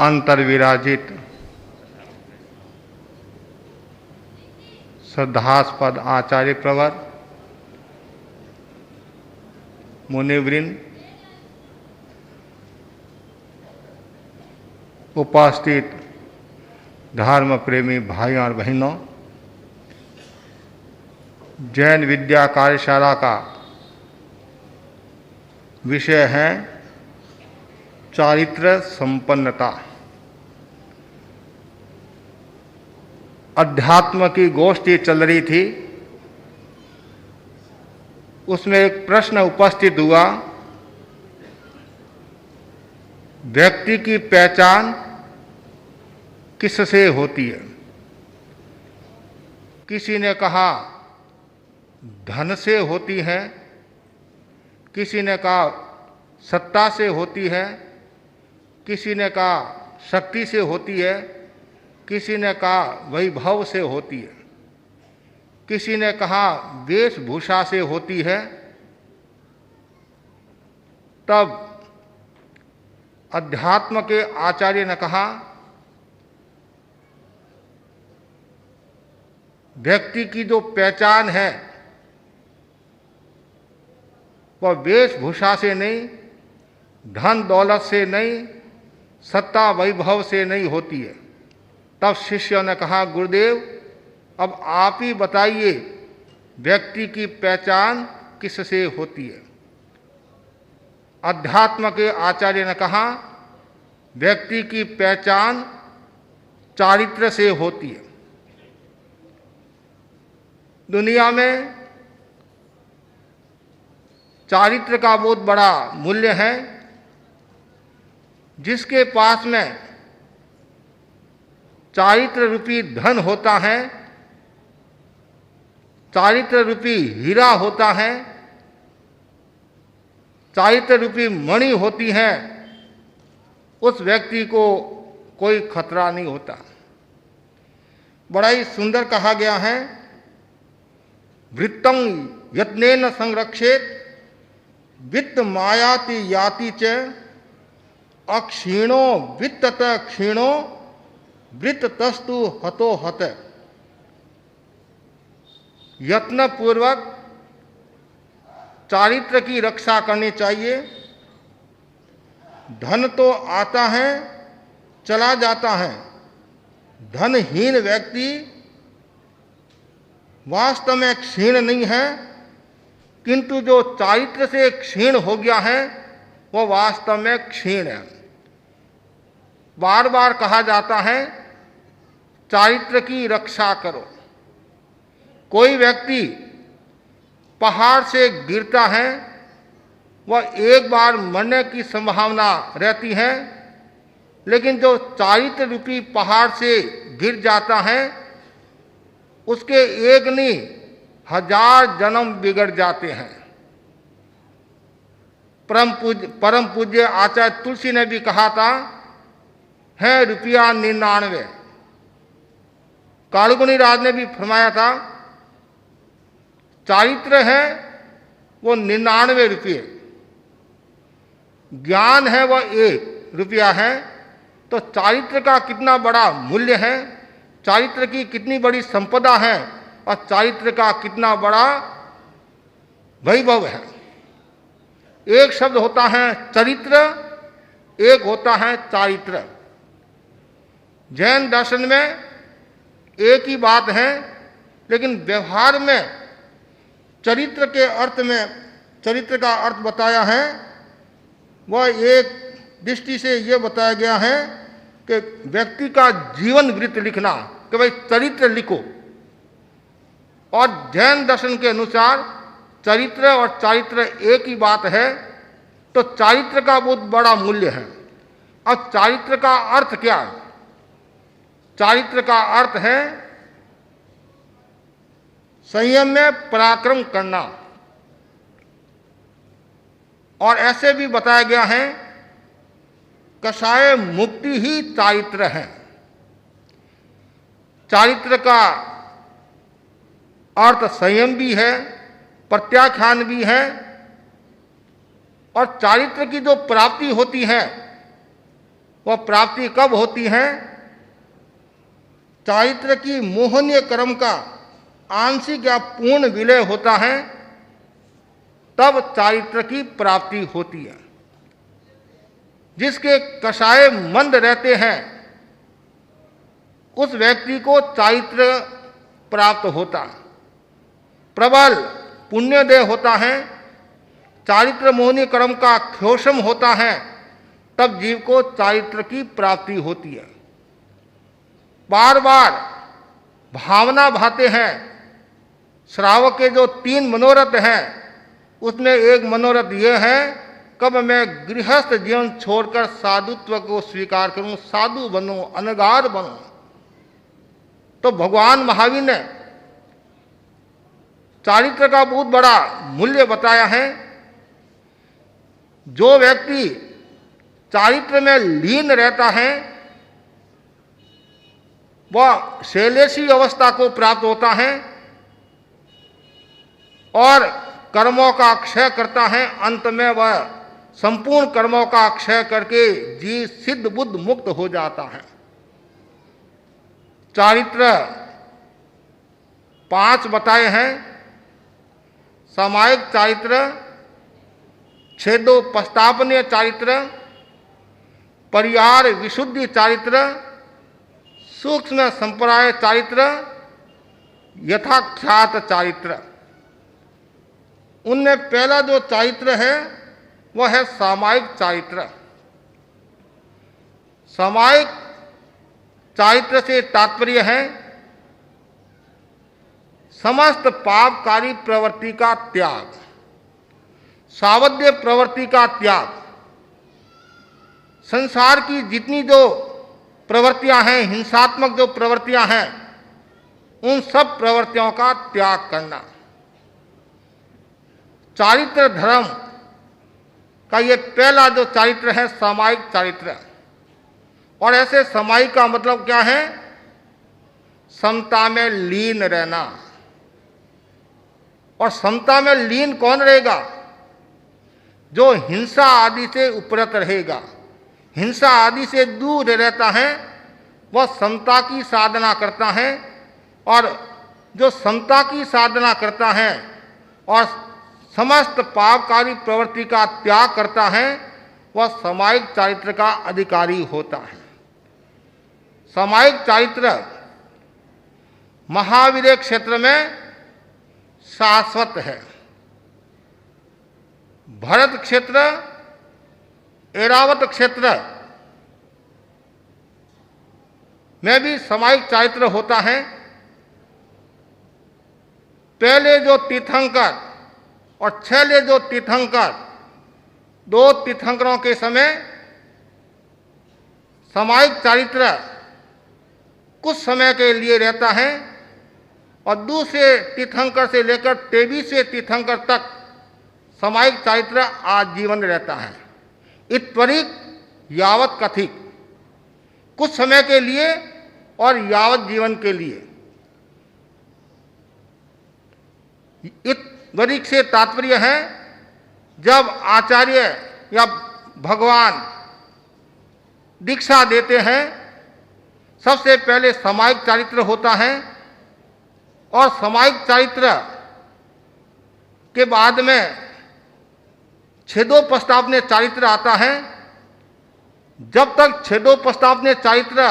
अंतर्विराजित श्रद्धास्पद आचार्य प्रवर, मुनिवृंद, उपस्थित धर्म प्रेमी भाइयों और बहनों, जैन विद्या कार्यशाला का विषय है चारित्र संपन्नता। अध्यात्म की गोष्ठी चल रही थी, उसमें एक प्रश्न उपस्थित हुआ, व्यक्ति की पहचान किससे होती है? किसी ने कहा धन से होती है, किसी ने कहा सत्ता से होती है, किसी ने कहा शक्ति से होती है, किसी ने कहा वैभव से होती है, किसी ने कहा वेशभूषा से होती है। तब अध्यात्म के आचार्य ने कहा व्यक्ति की जो पहचान है वह वेशभूषा से नहीं, धन दौलत से नहीं, सत्ता वैभव से नहीं होती है। तब शिष्यों ने कहा गुरुदेव अब आप ही बताइए व्यक्ति की पहचान किससे होती है? अध्यात्म के आचार्य ने कहा व्यक्ति की पहचान चारित्र से होती है। दुनिया में चारित्र का बहुत बड़ा मूल्य है। जिसके पास में चारित्र रूपी धन होता है, चारित्र रूपी हीरा होता है, चारित्र रूपी मणि होती है, उस व्यक्ति को कोई खतरा नहीं होता। बड़ा ही सुंदर कहा गया है, वृत्तं यत्नेन संरक्षेत वित्त मायाति याति च अक्षीणो वित्तत क्षीणो वृत्तस्तु हतो हत। यत्न पूर्वक चारित्र की रक्षा करनी चाहिए। धन तो आता है चला जाता है, धनहीन व्यक्ति वास्तव में क्षीण नहीं है, किंतु जो चारित्र से क्षीण हो गया है वह वास्तव में क्षीण है। बार बार कहा जाता है चारित्र की रक्षा करो। कोई व्यक्ति पहाड़ से गिरता है, वह एक बार मरने की संभावना रहती है, लेकिन जो चारित्र रूपी पहाड़ से गिर जाता है उसके एक नहीं 1000 जन्म बिगड़ जाते हैं। परम पूज्य आचार्य तुलसी ने भी कहा था है रुपया 99। कालगुनी राज ने भी फरमाया था चारित्र है वो 99 रुपये, ज्ञान है वह 1 रुपया है। तो चारित्र का कितना बड़ा मूल्य है, चारित्र की कितनी बड़ी संपदा है और चारित्र का कितना बड़ा वैभव है। एक शब्द होता है चरित्र, एक होता है चारित्र। जैन दर्शन में एक ही बात है, लेकिन व्यवहार में चरित्र के अर्थ में चरित्र का अर्थ बताया है वह एक दृष्टि से यह बताया गया है कि व्यक्ति का जीवन वृत्त लिखना, कि भाई चरित्र लिखो। और जैन दर्शन के अनुसार चरित्र और चारित्र एक ही बात है, तो चारित्र का बहुत बड़ा मूल्य है। अब चारित्र का अर्थ क्या है? चारित्र का अर्थ है संयम में पराक्रम करना। और ऐसे भी बताया गया है कषाय मुक्ति ही चारित्र है। चारित्र का अर्थ संयम भी है, प्रत्याख्यान भी है, और चारित्र की जो प्राप्ति होती है वह प्राप्ति कब होती है? चारित्र की मोहनीय कर्म का आंशिक या पूर्ण विलय होता है, तब चारित्र की प्राप्ति होती है। जिसके कषाय मंद रहते हैं उस व्यक्ति को चारित्र प्राप्त होता है। प्रबल पुण्यदेह होता है, चारित्र मोहनीय कर्म का क्षोषम होता है, तब जीव को चारित्र की प्राप्ति होती है। बार बार भावना भाते हैं। श्रावक के जो 3 मनोरथ हैं उसमें एक मनोरथ ये है, कब मैं गृहस्थ जीवन छोड़कर साधुत्व को स्वीकार करूं, साधु बनूं, अनगार बनूं। तो भगवान महावीर ने चारित्र का बहुत बड़ा मूल्य बताया है। जो व्यक्ति चारित्र में लीन रहता है वह शैलेशी अवस्था को प्राप्त होता है और कर्मों का क्षय करता है। अंत में वह संपूर्ण कर्मों का क्षय करके जीव सिद्ध बुद्ध मुक्त हो जाता है। चारित्र 5 बताए हैं। सामायिक चारित्र, छेदोपस्थापनीय चारित्र, परिहार विशुद्धि चारित्र, सूक्ष्म संप्राय चारित्र, यथाख्यात चारित्र। उनमें पहला जो चारित्र है वह है सामायिक चारित्र। सामायिक चारित्र से तात्पर्य है समस्त पापकारी प्रवृत्ति का त्याग, सावध्य प्रवृत्ति का त्याग। संसार की जितनी जो प्रवृत्तियां हैं, हिंसात्मक जो प्रवृत्तियां हैं, उन सब प्रवृत्तियों का त्याग करना। चारित्र धर्म का ये पहला जो चारित्र है सामायिक चारित्र। और ऐसे सामायिक का मतलब क्या है? समता में लीन रहना। और समता में लीन कौन रहेगा? जो हिंसा आदि से उपरत रहेगा, हिंसा आदि से दूर रहता है, वह समता की साधना करता है। और जो समता की साधना करता है और समस्त पापकारी प्रवृत्ति का त्याग करता है, वह सामायिक चारित्र का अधिकारी होता है। सामायिक चारित्र महावीर क्षेत्र में शाश्वत है। भरत क्षेत्र, ऐरावत क्षेत्र में भी सामायिक चारित्र होता है। पहले जो तीर्थंकर और छले जो तीर्थंकर, 2 तीर्थंकरों के समय सामायिक चारित्र कुछ समय के लिए रहता है और दूसरे तीर्थंकर से लेकर 23वें तीर्थंकर तक सामायिक चारित्र आजीवन रहता है। इत्वरिक यावत कथिक, कुछ समय के लिए और यावत जीवन के लिए। इत्वरिक से तात्पर्य है जब आचार्य या भगवान दीक्षा देते हैं, सबसे पहले सामायिक चारित्र होता है और सामायिक चारित्र के बाद में छेदोपस्थापनीय चारित्र आता है। जब तक छेदोपस्थापनीय चारित्र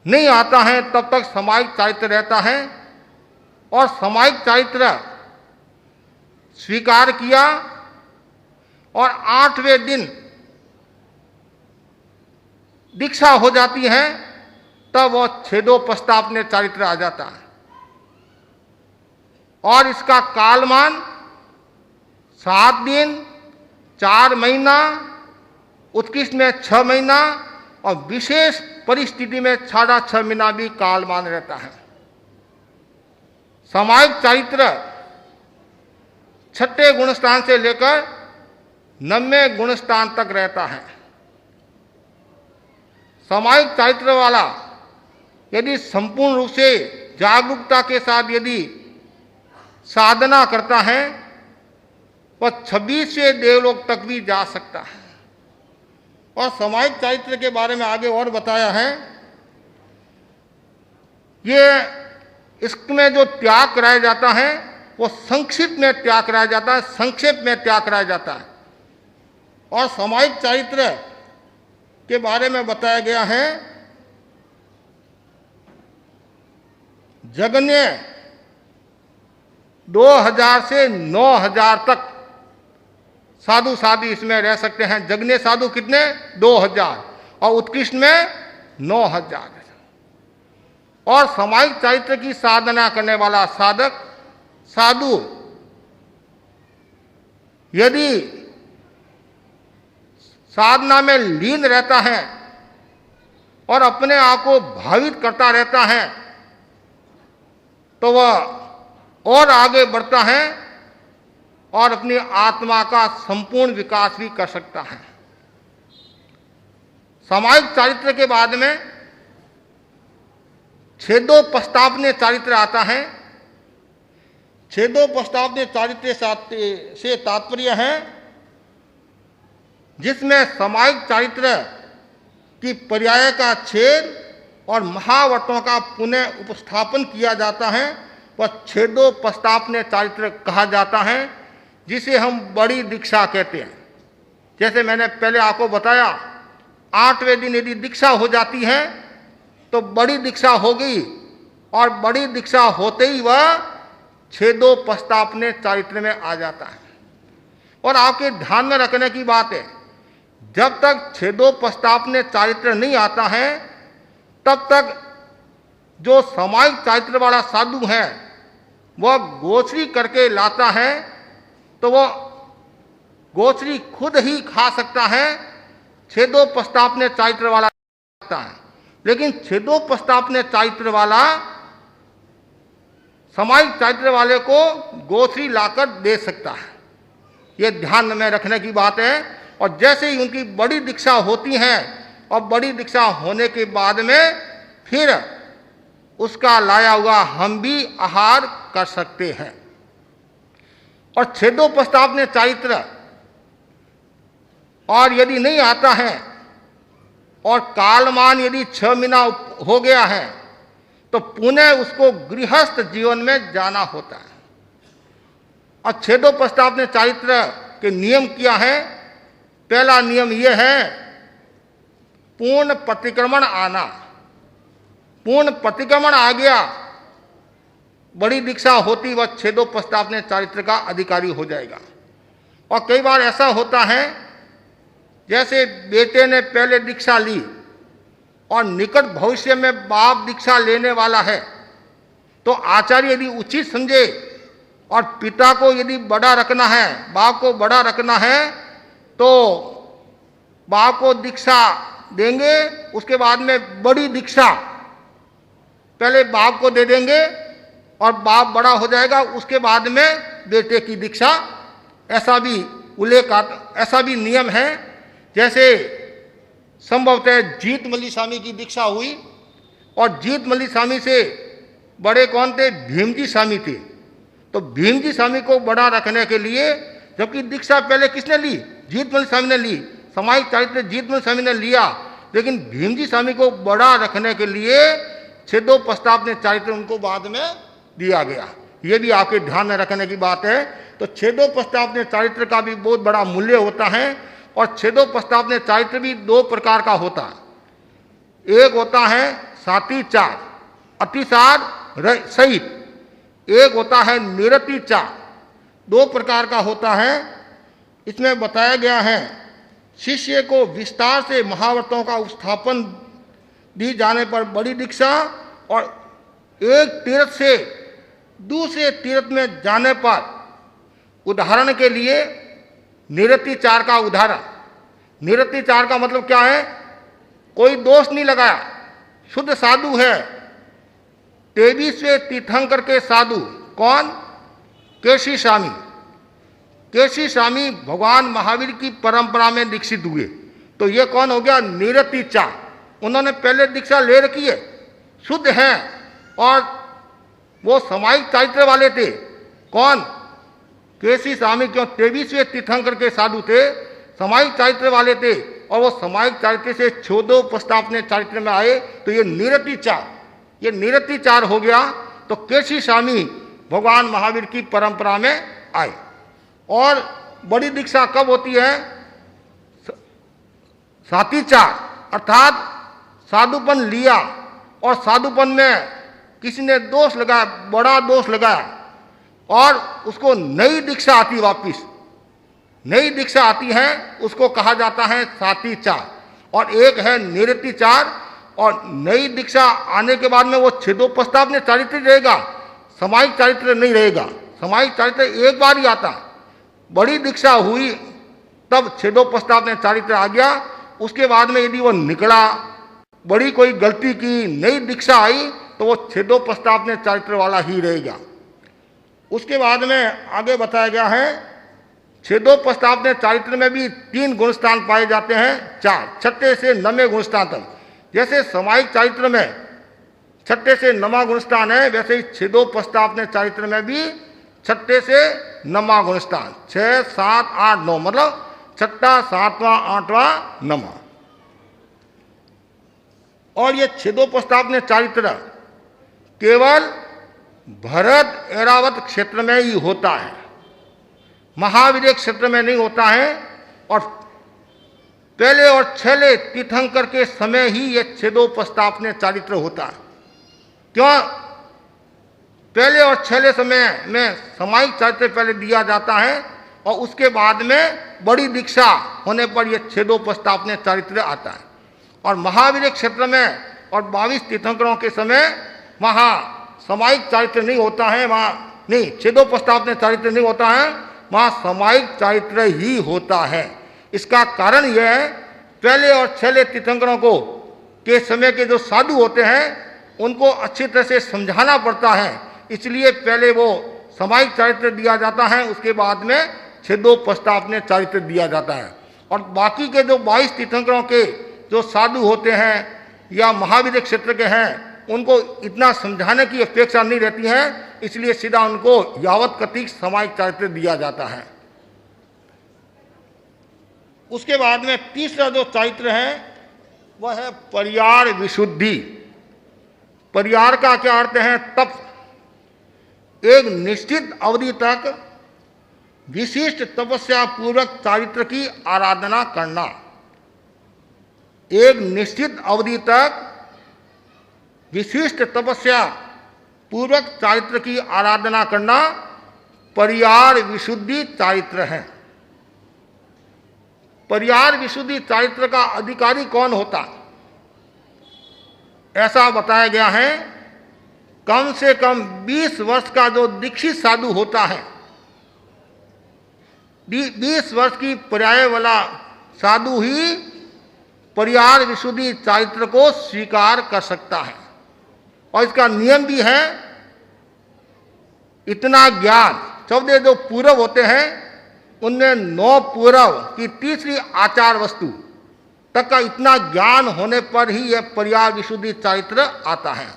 नहीं आता है तब तक सामायिक चारित्र रहता है। और सामायिक चारित्र स्वीकार किया और 8वें दिन दीक्षा हो जाती है, तब वह छेदोपस्थापनीय चारित्र आ जाता है। और इसका कालमान 7 दिन, 4 महीना, उत्कृष्ट में 6 महीना और विशेष परिस्थिति में 6.5 महीना भी कालमान रहता है। सामायिक चारित्र 6ठे गुणस्थान से लेकर 9वें गुणस्थान तक रहता है। सामायिक चारित्र वाला यदि संपूर्ण रूप से जागरूकता के साथ यदि साधना करता है, वह 26वें देवलोक तक भी जा सकता है। और सामायिक चारित्र के बारे में आगे और बताया है। ये इसमें जो त्याग कराया जाता है वो संक्षिप्त में त्याग कराया जाता है, संक्षेप में त्याग कराया जाता है। और सामायिक चारित्र के बारे में बताया गया है, जगन्य 2000 से 9000 तक साधु साधी इसमें रह सकते हैं। जगन्य साधु कितने? 2000 और उत्कृष्ट में 9000। और सामायिक चारित्र की साधना करने वाला साधक साधु यदि साधना में लीन रहता है और अपने आप को भावित करता रहता है तो वह और आगे बढ़ता है और अपनी आत्मा का संपूर्ण विकास भी कर सकता है। सामायिक चारित्र के बाद में छेदोपस्थापनीय चारित्र आता है। छेदोपस्थापनीय चारित्र से तात्पर्य है जिसमें सामायिक चारित्र की पर्याय का छेद और महावर्तों का पुनः उपस्थापन किया जाता है, वह छेदोपस्थापनीय चारित्र कहा जाता है, जिसे हम बड़ी दीक्षा कहते हैं। जैसे मैंने पहले आपको बताया, 8वें दिन यदि दीक्षा हो जाती है तो बड़ी दीक्षा हो गई, और बड़ी दीक्षा होते ही वह छेदोपस्थापनीय चारित्र में आ जाता है। और आपके ध्यान में रखने की बात है, जब तक छेदोपस्थापनीय चारित्र नहीं आता है तब तक जो सामायिक चारित्र वाला साधु है वह गोचरी करके लाता है तो वह गोचरी खुद ही खा सकता है, छेदोपस्थापनीय चारित्र वाला सकता है। लेकिन छेदोपस्थापनीय चारित्र वाला सामायिक चारित्र वाले को गोचरी लाकर दे सकता है। यह ध्यान में रखने की बात है। और जैसे ही उनकी बड़ी दीक्षा होती है और बड़ी दीक्षा होने के बाद में फिर उसका लाया हुआ हम भी आहार कर सकते हैं। और छेदोपस्थापनीय चारित्र और यदि नहीं आता है और कालमान यदि 6 महीना हो गया है तो पुनः उसको गृहस्थ जीवन में जाना होता है। और छेदोपस्थापनीय चारित्र के नियम क्या है? पहला नियम यह है, पूर्ण प्रतिक्रमण आना। पूर्ण प्रतिक्रमण आ गया, बड़ी दीक्षा होती वह छेदोपस्थापनीय चारित्र का अधिकारी हो जाएगा। और कई बार ऐसा होता है, जैसे बेटे ने पहले दीक्षा ली और निकट भविष्य में बाप दीक्षा लेने वाला है, तो आचार्य यदि उचित समझे और पिता को यदि बड़ा रखना है, बाप को बड़ा रखना है, तो बाप को दीक्षा देंगे, उसके बाद में बड़ी दीक्षा पहले बाप को दे देंगे और बाप बड़ा हो जाएगा, उसके बाद में बेटे की दीक्षा। ऐसा भी उल्लेख ऐसा भी नियम है। जैसे संभवतः जीत मल्ली स्वामी की दीक्षा हुई और जीत मल्ली स्वामी से बड़े कौन थे? भीमजी स्वामी थे। तो भीमजी स्वामी को बड़ा रखने के लिए, जबकि दीक्षा पहले किसने ली? जीत मल्ली स्वामी ने ली। सामायिक चारित्र जीत मल्ली स्वामी ने लिया, लेकिन भीमजी स्वामी को बड़ा रखने के लिए छेदोपस्थापनीय चारित्र उनको बाद में दिया गया। ये भी आपके ध्यान में रखने की बात है। तो छेदोपस्थापनीय चारित्र का भी बहुत बड़ा मूल्य होता है। और छेदोपस्थापनीय चारित्र भी 2 प्रकार का होता है। एक होता है सातिचार, अतिसार सहित। एक होता है निरतिचार। 2 प्रकार का होता है। इसमें बताया गया है, शिष्य को विस्तार से महावर्तों का उपस्थापन दी जाने पर बड़ी दीक्षा, और एक तीर्थ से दूसरे तीर्थ में जाने पर, उदाहरण के लिए निरतिचार का उदाहरण। निरतिचार का मतलब क्या है? कोई दोष नहीं लगाया, शुद्ध साधु है, 23वें तीर्थंकर के साधु। कौन? केशी स्वामी। केशी स्वामी भगवान महावीर की परंपरा में दीक्षित हुए। तो ये कौन हो गया? निरतिचार। उन्होंने पहले दीक्षा ले रखी है, शुद्ध है, और वो सामायिक चारित्र वाले थे। कौन? केशी स्वामी। क्यों? 23वें तीर्थंकर के साधु थे, सामायिक चारित्र वाले थे और वो सामायिक चारित्र से छेदोपस्थापन चारित्र में आए, तो ये निरतिचार हो गया। तो केशी स्वामी भगवान महावीर की परंपरा में आए। और बड़ी दीक्षा कब होती है? सातिचार, अर्थात साधुपन लिया और साधुपन में किसी ने दोष लगाया, बड़ा दोष लगाया, और उसको नई दीक्षा आती, वापिस नई दीक्षा आती है, उसको कहा जाता है सातिचार। और एक है निरतिचार, और नई दीक्षा आने के बाद में वो छेदोपस्थापन चारित्र रहेगा, सामायिक चारित्र नहीं रहेगा। सामायिक चारित्र एक बार ही आता, बड़ी दीक्षा हुई तब छेदोपस्थापन चारित्र आ गया। उसके बाद में यदि वो निकला, बड़ी कोई गलती की, नई दीक्षा आई, तो वो छेदोपस्थापन चारित्र वाला ही रहेगा। उसके बाद में आगे बताया गया है, छेदोपस्थापन चारित्र में भी 3 गुणस्थान पाए जाते हैं, 4, 6 से 9वें गुणस्थान तक। जैसे सामायिक चारित्र में 6 से 9वां गुणस्थान है, वैसे ही छेदोपस्थापन चारित्र में भी 6 से 9वां गुणस्थान, 6, 7, 8, 9, मतलब 6, 7वां, 8वां, 9वां। और ये छेदोपस्थापन चारित्र केवल भरत ऐरावत क्षेत्र में ही होता है, महावीर क्षेत्र में नहीं होता है। और पहले और छेले तीर्थंकर के समय ही ये छेदोपस्थापन चारित्र होता है। क्यों? पहले और छेले समय में सामायिक चारित्र पहले दिया जाता है, और उसके बाद में बड़ी दीक्षा होने पर यह छेदोपस्थापन चारित्र आता है। और महावीर क्षेत्र में और 22 तीर्थंकरों के समय वहाँ सामायिक चारित्र नहीं होता है, वहाँ नहीं, छेदोपस्थापन चारित्र नहीं होता है, वहाँ सामायिक चारित्र ही होता है। इसका कारण यह है, पहले और छेले तीर्थंकरों को के समय के जो साधु होते हैं उनको अच्छी तरह से समझाना पड़ता है, इसलिए पहले वो सामायिक चारित्र दिया जाता है, उसके बाद में छेदोपस्थापन चारित्र दिया जाता है। और बाकी के जो 22 तीर्थंकरों के जो साधु होते हैं या महावीर क्षेत्र के हैं, उनको इतना समझाने की अपेक्षा नहीं रहती है, इसलिए सीधा उनको यावत कतिक सामायिक चारित्र दिया जाता है। उसके बाद में तीसरा जो चारित्र है वह है परियार विशुद्धि। परियार का क्या अर्थ है? तप। एक निश्चित अवधि तक विशिष्ट तपस्या पूर्वक चारित्र की आराधना करना। एक निश्चित अवधि तक विशिष्ट तपस्या पूर्वक चारित्र की आराधना करना परियार विशुद्धि चारित्र है। परियार विशुद्धि चारित्र का अधिकारी कौन होता? ऐसा बताया गया है, कम से कम 20 वर्ष का जो दीक्षित साधु होता है, 20 वर्ष की पर्याय वाला साधु ही परियार विशुद्धि चारित्र को स्वीकार कर सकता है। और इसका नियम भी है, इतना ज्ञान 14 जो पूर्व होते हैं उनमें 9 पूर्व की तीसरी आचार वस्तु तक का इतना ज्ञान होने पर ही यह परियार विशुद्धि चारित्र आता है।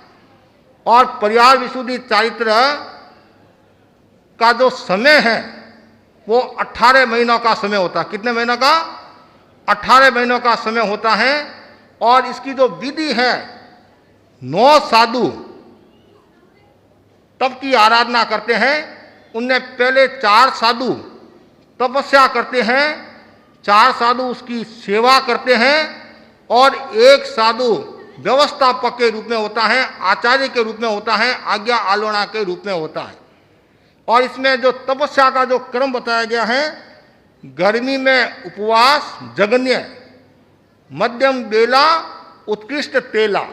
और परियार विशुद्धि चारित्र का जो समय है वो 18 महीनों का समय होता है। कितने महीनों का? 18 महीनों का समय होता है। और इसकी जो विधि है, 9 साधु तप की आराधना करते हैं, उनमें पहले 4 साधु तपस्या करते हैं, 4 साधु उसकी सेवा करते हैं, और 1 साधु व्यवस्थापक के रूप में होता है, आचार्य के रूप में होता है, आज्ञा आलोड़ा के रूप में होता है। और इसमें जो तपस्या का जो क्रम बताया गया है, गर्मी में उपवास जगन्य, मध्यम बेला उत्कृष्ट तेला,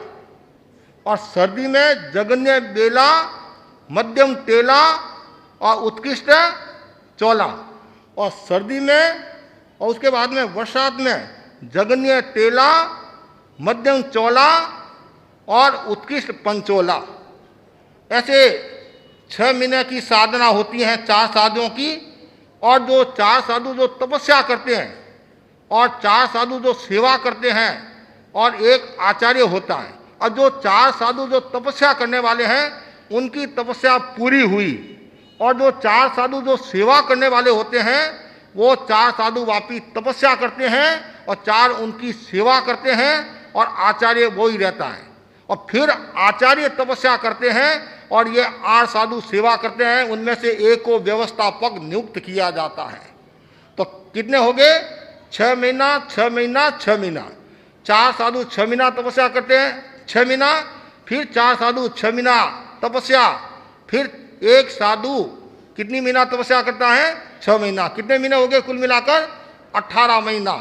और सर्दी में जगन्य बेला मध्यम तेला और उत्कृष्ट चौला, और सर्दी में और उसके बाद में वर्षात में जगन्य तेला मध्यम चौला और उत्कृष्ट पंचोला। ऐसे 6 महीने की साधना होती है 4 साधुओं की। और जो 4 साधु जो तपस्या करते हैं और 4 साधु जो सेवा करते हैं और 1 आचार्य होता है। और जो 4 साधु जो तपस्या करने वाले हैं उनकी तपस्या पूरी हुई, और जो 4 साधु जो सेवा करने वाले होते हैं वो 4 साधु वापी तपस्या करते हैं और 4 उनकी सेवा करते हैं और आचार्य वो ही रहता है। और फिर आचार्य तपस्या करते हैं और ये 8 साधु सेवा करते हैं, उनमें से एक को व्यवस्थापक नियुक्त किया जाता है। तो कितने हो गए? 6 महीना 6 महीना 6 महीना। 4 साधु 6 महीना तपस्या करते हैं, 6 महीना, फिर 4 साधु 6 महीना तपस्या, फिर एक साधु कितनी महीना तपस्या करता है? 6 महीना। कितने महीने हो गए कुल मिलाकर? 18 महीना।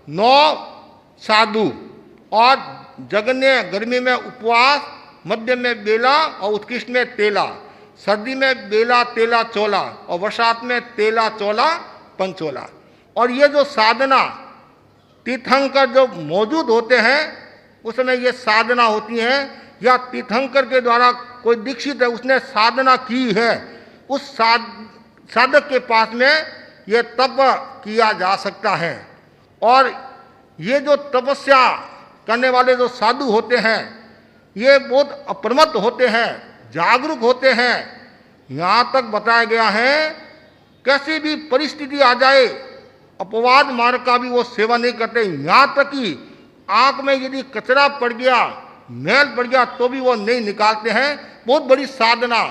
9 साधु और जगन्य गर्मी में उपवास, मध्य में बेला और उत्कृष्ट में तेला, सर्दी में बेला तेला चोला और बरसात में तेला चोला पंचोला। और ये जो साधना तीर्थंकर जो मौजूद होते हैं उसमें ये साधना होती है, या तीर्थंकर के द्वारा कोई दीक्षित है उसने साधना की है, उस साधक के पास में ये तप किया जा सकता है। और ये जो तपस्या करने वाले जो साधु होते हैं ये बहुत अप्रमत्त होते हैं, जागरूक होते हैं। यहाँ तक बताया गया है कैसी भी परिस्थिति आ जाए अपवाद मार्ग का भी वो सेवा नहीं करते। यहाँ तक कि आँख में यदि कचरा पड़ गया, मैल पड़ गया तो भी वो नहीं निकालते हैं। बहुत बड़ी साधना,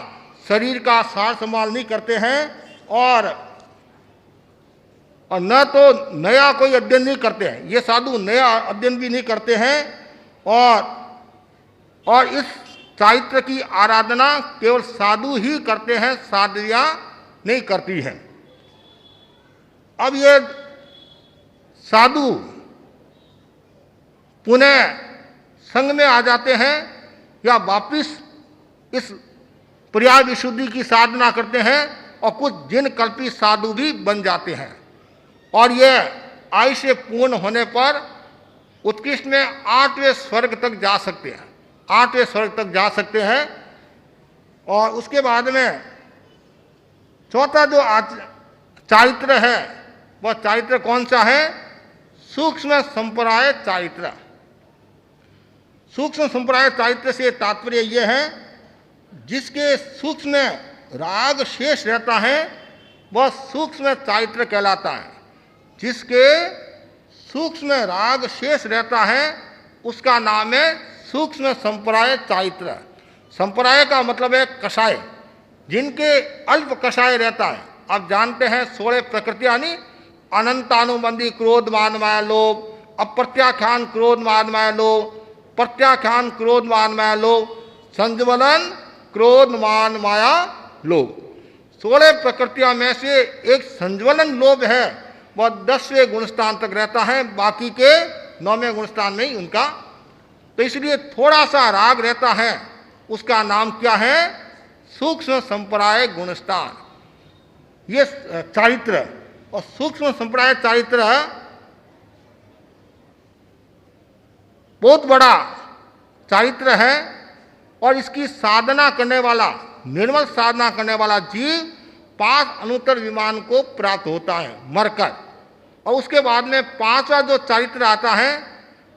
शरीर का सार संभाल नहीं करते हैं और न तो नया कोई अध्ययन नहीं करते हैं। ये साधु नया अध्ययन भी नहीं करते हैं और इस चारित्र की आराधना केवल साधु ही करते हैं, साध्वियाँ नहीं करती हैं। अब ये साधु पुनः संघ में आ जाते हैं या वापिस इस पर्याय विशुद्धि की साधना करते हैं और कुछ जिन कल्पी साधु भी बन जाते हैं। और ये आयुष्य पूर्ण होने पर उत्कृष्ट में 8वें स्वर्ग तक जा सकते हैं, 8वें स्वर्ग तक जा सकते हैं। और उसके बाद में चौथा जो चारित्र है वह चारित्र कौन सा है? सूक्ष्म संप्रदाय चारित्र। सूक्ष्म संप्रदाय चारित्र से तात्पर्य यह है जिसके सूक्ष्म राग शेष रहता है वह सूक्ष्म चारित्र कहलाता है। जिसके सूक्ष्म राग शेष रहता है उसका नाम है सूक्ष्म संप्रदाय चारित्र। संप्रदाय का मतलब है कषाय, जिनके अल्प कषाय रहता है। आप जानते हैं 16 प्रकृतियां यानी अनंतानुबंधी क्रोध मान माया लोभ, अप्रत्याख्यान क्रोध मान माया लोभ, प्रत्याख्यान क्रोध मान माया लोभ, संज्वलन क्रोध मान माया लोभ। 16 प्रकृतियां में से एक संज्वलन लोभ है, वह 10वें गुणस्थान तक रहता है, बाकी के 9वें गुणस्थान में ही उनका। तो इसलिए थोड़ा सा राग रहता है, उसका नाम क्या है? सूक्ष्म संप्रदाय गुणस्थान, ये चारित्र। और सूक्ष्म संप्रदाय चारित्र बहुत बड़ा चारित्र है और इसकी साधना करने वाला, निर्मल साधना करने वाला जीव 5 अनुत्तर विमान को प्राप्त होता है मरकर। और उसके बाद में 5वां जो चारित्र आता है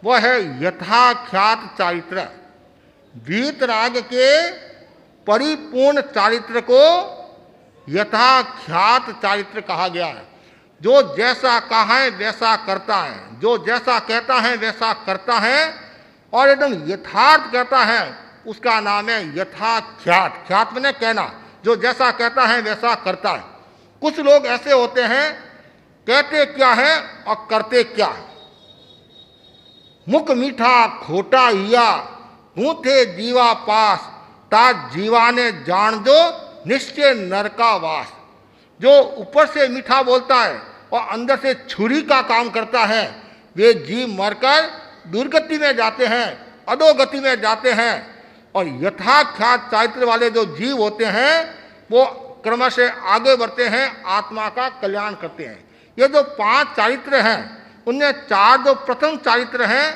वह है यथाख्यात चारित्र। वीतराग के परिपूर्ण चारित्र को यथाख्यात चारित्र कहा गया है। जो जैसा कहा है वैसा करता है, जो जैसा कहता है वैसा करता है और एकदम यथार्थ कहता है, उसका नाम है यथाख्यात। ख्यात मैंने कहना, जो जैसा कहता है वैसा करता है। कुछ लोग ऐसे होते हैं कहते क्या है और करते क्या है। मुख मीठा खोटा हिया गूंथे जीवा पास, ता जीवा ने जान जो निश्चय नरका वास। जो ऊपर से मीठा बोलता है और अंदर से छुरी का काम करता है, वे जीव मरकर दुर्गति में जाते हैं, अधोगति में जाते हैं। और यथाख्यात चारित्र वाले जो जीव होते हैं वो क्रम से आगे बढ़ते हैं, आत्मा का कल्याण करते हैं। ये जो 5 चारित्र हैं उनमें 4 जो प्रथम चारित्र हैं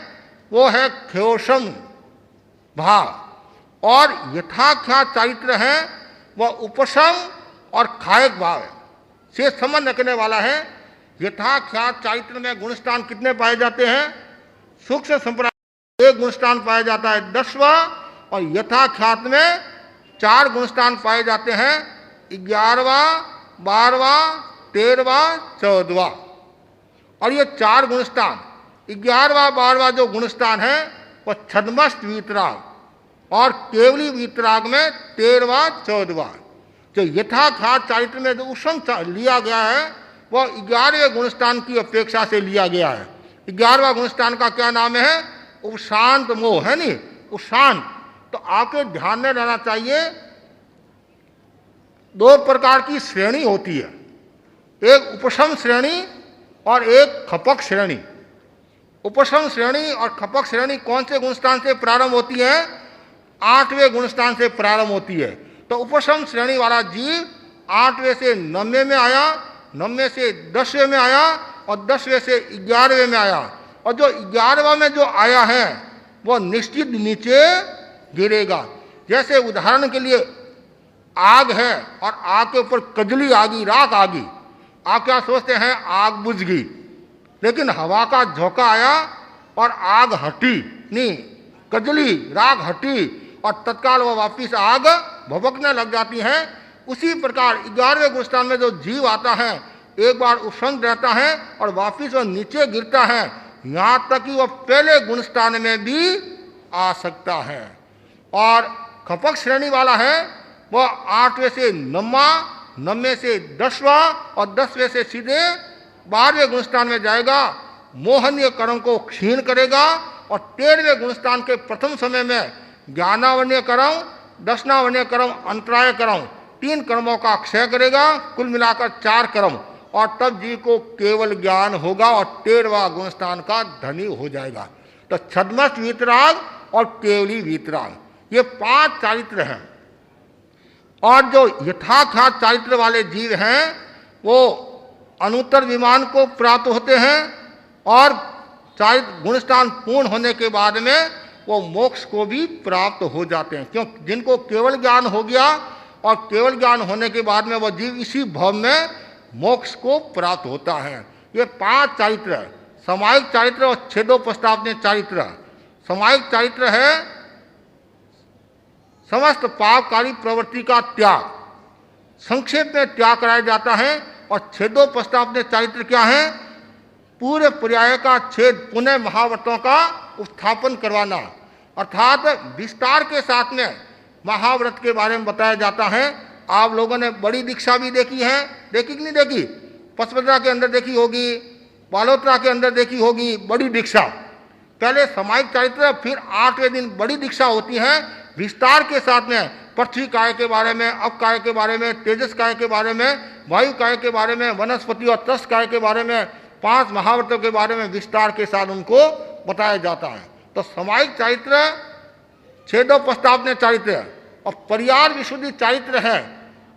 वो है ख्योषम भाव, और यथाख्यात चारित्र है वह उपशम और खायक भाव है, से संबंध रखने वाला है। यथाख्यात चारित्र में गुणस्थान कितने पाए जाते हैं? सूक्ष्म संप्रदाय 1 गुणस्थान पाया जाता है 10वां, और यथाख्यात में 4 गुणस्थान पाए जाते हैं 11वां, 12वां, 13वां 14वां। और ये 4 गुणस्थान 11वां 12वां जो गुणस्थान है वो छद्मस्त वीतराग और केवली वीतराग में 13वां 14वां। जो यथाख्यात चारित्र में जो उष्ण लिया गया है वो 11वें गुणस्थान की अपेक्षा से लिया गया है। 11वां गुणस्थान का क्या नाम है? उपशांत मोह, है नी, उपशांत। तो आपके ध्यान में रहना चाहिए 2 प्रकार की श्रेणी होती है, एक उपशम श्रेणी और एक खपक श्रेणी। उपशम श्रेणी और खपक श्रेणी कौन से गुणस्थान से प्रारंभ होती है? 8वें गुणस्थान से प्रारंभ होती है। तो उपशम श्रेणी वाला जीव 8वें से 9वें में आया, 9वें से 10वें में आया और 10वें से 11वें में आया। और जो 11वां में जो आया है वो निश्चित नीचे गिरेगा। जैसे उदाहरण के लिए आग है और आग के ऊपर कजली आ गई, राख आ गई। आप क्या सोचते हैं? आग बुझ गई, लेकिन हवा का झोंका आया और आग हटी नहीं, कजली राख हटी और तत्काल वह वापिस आग भभकने लग जाती है। उसी प्रकार 11वें गुणस्थान में जो जीव आता है एक बार उष्ण रहता है और वापिस वह नीचे गिरता है, यहाँ तक कि वह पहले गुणस्थान में भी आ सकता है। और खपक श्रेणी वाला है वह 8वें से 9वां, 9वें से 10वां और 10वें से सीधे 12वें गुणस्थान में जाएगा, मोहनीय कर्म को क्षीण करेगा और 13वें गुणस्थान के प्रथम समय में ज्ञानावन्य कर्म, दर्शनावन्य कर्म, अंतराय कर्म 3 कर्मों का क्षय करेगा, कुल मिलाकर 4 कर्म। और तब जीव को केवल ज्ञान होगा और 13वां गुणस्थान का धनी हो जाएगा। तो छद्मस्त वीतराग और केवली वीतराग ये 5 चारित्र हैं। और जो यथाख्यात चारित्र वाले जीव हैं वो अनुत्तर विमान को प्राप्त होते हैं और चारित्र गुणस्थान पूर्ण होने के बाद में वो मोक्ष को भी प्राप्त हो जाते हैं। क्यों? जिनको केवल ज्ञान हो गया और केवल ज्ञान होने के बाद में वो जीव इसी भव में मोक्ष को प्राप्त होता है। ये 5 चारित्र, सामायिक चारित्र और छेदोपस्थापनीय चारित्र। सामायिक चारित्र है समस्त पापकारी प्रवृत्ति का त्याग, संक्षेप में त्याग कराया जाता है। और छेदोपस्थापनीय चारित्र क्या है? पूरे पर्याय का छेद, पुनः महाव्रतों का उत्थापन करवाना, अर्थात विस्तार के साथ में महाव्रत के बारे में बताया जाता है। आप लोगों ने बड़ी दीक्षा भी देखी है, देखी कि नहीं देखी? पचपदरा के अंदर देखी होगी, बालोत्रा के अंदर देखी होगी बड़ी दीक्षा। पहले सामायिक चारित्र, फिर 8वें दिन बड़ी दीक्षा होती है विस्तार के साथ में, पृथ्वी काय के बारे में, अप काय के बारे में, तेजस काय के बारे में, वायु काय के बारे में, वनस्पति और तस् काय के बारे में, 5 महाव्रतों के बारे में विस्तार के साथ उनको बताया जाता है। तो सामायिक चारित्र, छेदोपस्थापनीय चारित्र और परियार विशुद्धि चारित्र है।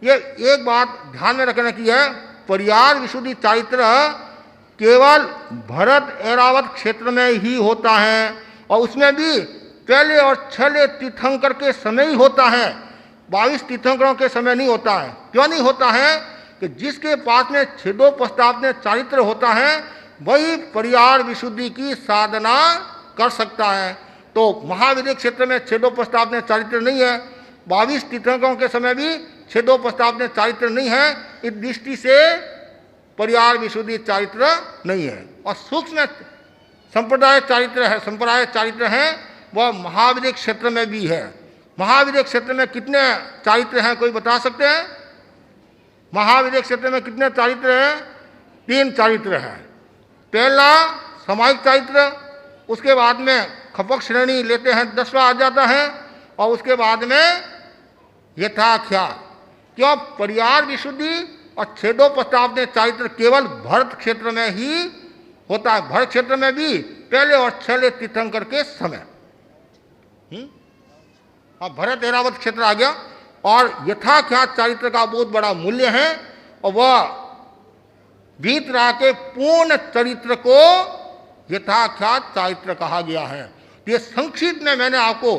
ये एक बात ध्यान में रखने की है, परियार विशुद्धि चारित्र केवल भरत ऐरावत क्षेत्र में ही होता है और उसमें भी पहले और 6 तीर्थंकर के समय ही होता है, 22 तीर्थंकरों के समय नहीं होता है। क्यों नहीं होता है? कि जिसके पास में छेदोपस्थापनीय चारित्र होता है वही परियार विशुद्धि की साधना कर सकता है। तो महाविद्य क्षेत्र में छेदोपस्थापनीय चारित्र नहीं है, 22 तीर्थंकरों के समय भी छेदोपस्थापनीय चारित्र नहीं है। इस दृष्टि से परियार विशुद्धि चारित्र नहीं है। और सूक्ष्म संप्रदाय चारित्र है, संप्रदाय चारित्र है, वह महाविद्य क्षेत्र में भी है। महाविद्य क्षेत्र में कितने चारित्र हैं, कोई बता सकते हैं? महाविद्य क्षेत्र में कितने चारित्र हैं? 3 चारित्र हैं। पहला सामायिक चारित्र, उसके बाद में खपक श्रेणी लेते हैं, 10वां आ जाता है, और उसके बाद में यथाख्यात। क्यों? परियार विशुद्धि और छेदोपस्थापनीय चारित्र केवल भरत क्षेत्र में ही होता है। भरत क्षेत्र में भी पहले और 6 तीर्थंकर के समय। अब भरत ऐरावत क्षेत्र आ गया। और यथाख्यात चारित्र का बहुत बड़ा मूल्य है और वह वीतराग के पूर्ण चरित्र को यथाख्यात चारित्र कहा गया है। ये संक्षिप्त में मैंने आपको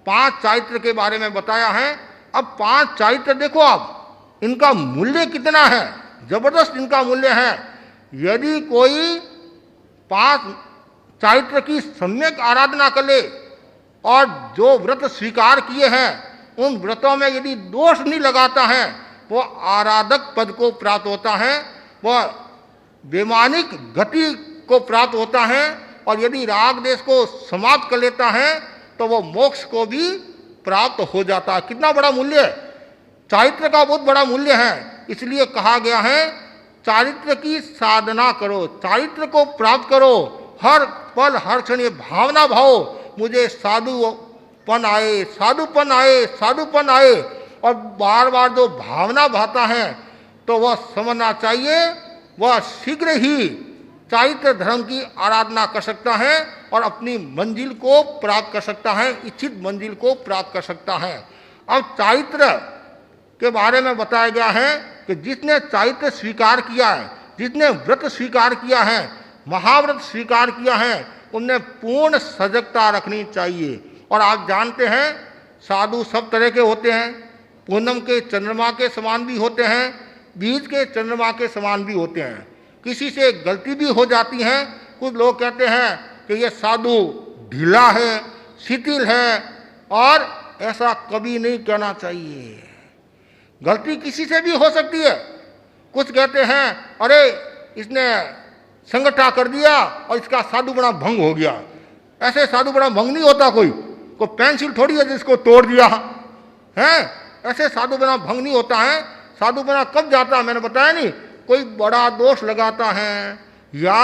5 चारित्र के बारे में बताया है। अब 5 चारित्र देखो आप, इनका मूल्य कितना है, जबरदस्त इनका मूल्य है। यदि कोई 5 चारित्र की सम्यक आराधना कर ले और जो व्रत स्वीकार किए हैं उन व्रतों में यदि दोष नहीं लगाता है वो आराधक पद को प्राप्त होता है। वह वैमानिक गति को प्राप्त होता है, और यदि राग देश को समाप्त कर लेता है तो वो मोक्ष को भी प्राप्त हो जाता है। कितना बड़ा मूल्य है, चारित्र का बहुत बड़ा मूल्य है। इसलिए कहा गया है चारित्र की साधना करो, चारित्र को प्राप्त करो। हर पल हर क्षण ये भावना भाव, मुझे साधुपन आए, साधुपन आए, साधुपन आए, और बार बार जो भावना भाता है तो वह समझना चाहिए वह शीघ्र ही चारित्र धर्म की आराधना कर सकता है और अपनी मंजिल को प्राप्त कर सकता है, इच्छित मंजिल को प्राप्त कर सकता है। अब चारित्र के बारे में बताया गया है कि जिसने चारित्र स्वीकार किया है, जिसने व्रत स्वीकार किया है, महाव्रत स्वीकार किया है, उनने पूर्ण सजगता रखनी चाहिए। और आप जानते हैं साधु सब तरह के होते हैं, पूनम के चंद्रमा के समान भी होते हैं, बीज के चंद्रमा के समान भी होते हैं। किसी से गलती भी हो जाती है। कुछ लोग कहते हैं कि ये साधु ढीला है, शिथिल है, और ऐसा कभी नहीं कहना चाहिए। गलती किसी से भी हो सकती है। कुछ कहते हैं अरे इसने संगठा कर दिया और इसका साधुपना भंग हो गया। ऐसे साधुपना भंग नहीं होता। कोई पेंसिल थोड़ी है जिसको तोड़ दिया है, ऐसे साधुपना भंग नहीं होता है। साधुपना कब जाता है मैंने बताया नहीं, कोई बड़ा दोष लगाता है या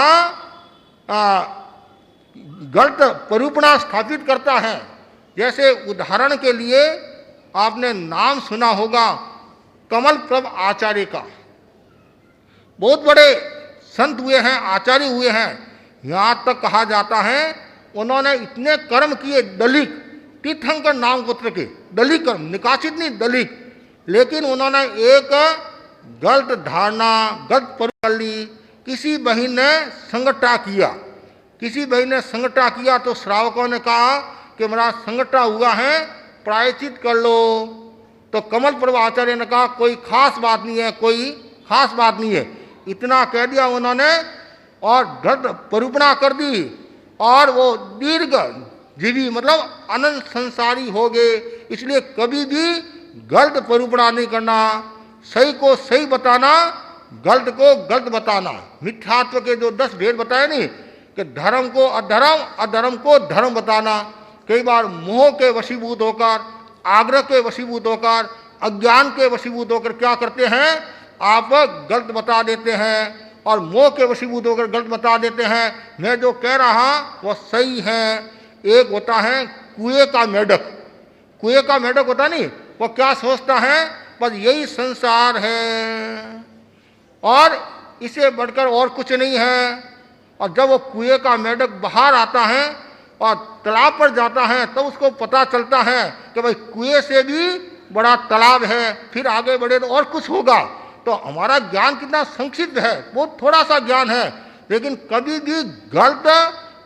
गलत परूपणा स्थापित करता है। जैसे उदाहरण के लिए आपने नाम सुना होगा कमल प्रभ आचार्य का। बहुत बड़े संत हुए हैं, आचार्य हुए हैं। यहाँ तक कहा जाता है उन्होंने इतने कर्म किए, दलिक तीर्थंकर नाम गोत्र के दलिक कर्म, निकासित नहीं दलिक, लेकिन उन्होंने एक गलत धारणा, गलत कर ली। किसी बहन ने संगठा किया, किसी बहन ने संगठा किया तो श्रावकों ने कहा कि मेरा संगठा हुआ है, प्रायश्चित कर लो। तो कमल प्रभ आचार्य ने कहा कोई खास बात नहीं है, कोई खास बात नहीं है। इतना कह दिया उन्होंने और गलत परूपणा कर दी, और वो दीर्घ जीवी मतलब अनंत संसारी हो गए। इसलिए कभी भी गलत परूपणा नहीं करना, सही को सही बताना, गलत को गलत बताना। मिथ्यात्व के जो 10 भेद बताए नहीं, कि धर्म को अधर्म, अधर्म को धर्म बताना। कई बार मोह के वशीभूत होकर, आग्रह के वशीभूत होकर, अज्ञान के वशीभूत होकर क्या करते हैं, आप गलत बता देते हैं, और मोह के वशीभूत होकर गलत बता देते हैं। मैं जो कह रहा वह सही है। एक होता है कुएं का मेढक, कुएं का मेढक होता नहीं, वो क्या सोचता है बस यही संसार है और इसे बढ़कर और कुछ नहीं है। और जब वो कुएं का मेढक बाहर आता है और तालाब पर जाता है तो उसको पता चलता है कि भाई कुएं से भी बड़ा तालाब है, फिर आगे बढ़े तो और कुछ होगा। तो हमारा ज्ञान कितना संक्षिप्त है, बहुत थोड़ा सा ज्ञान है, लेकिन कभी भी गलत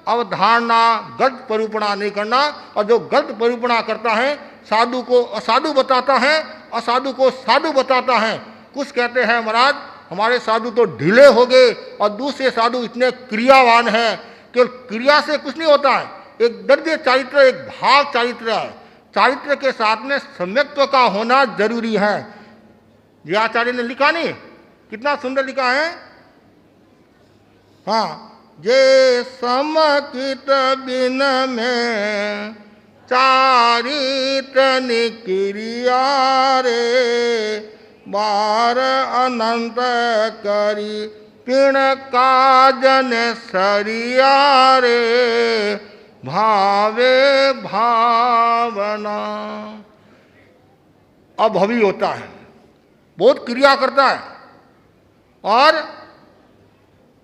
अवधारणा, गलत परूपणा नहीं करना। और जो गलत परूपणा करता है साधु को असाधु बताता है, असाधु को साधु बताता है। कुछ कहते हैं महाराज हमारे साधु तो ढीले हो गए और दूसरे साधु इतने क्रियावान हैं। केवल क्रिया से कुछ नहीं होता है, एक द्रव्य चारित्र, एक भाव चारित्र है। चारित्र के साथ में सम्यक्त्व का होना जरूरी है। ये आचार्य ने लिखा नहीं, कितना सुंदर लिखा है। हाँ, जे समकित बिन में चारित्र निक्रिया रे, बार अनंत करी पिण काजन सरिया रे, भावे भावना। अभवी होता है, बहुत क्रिया करता है और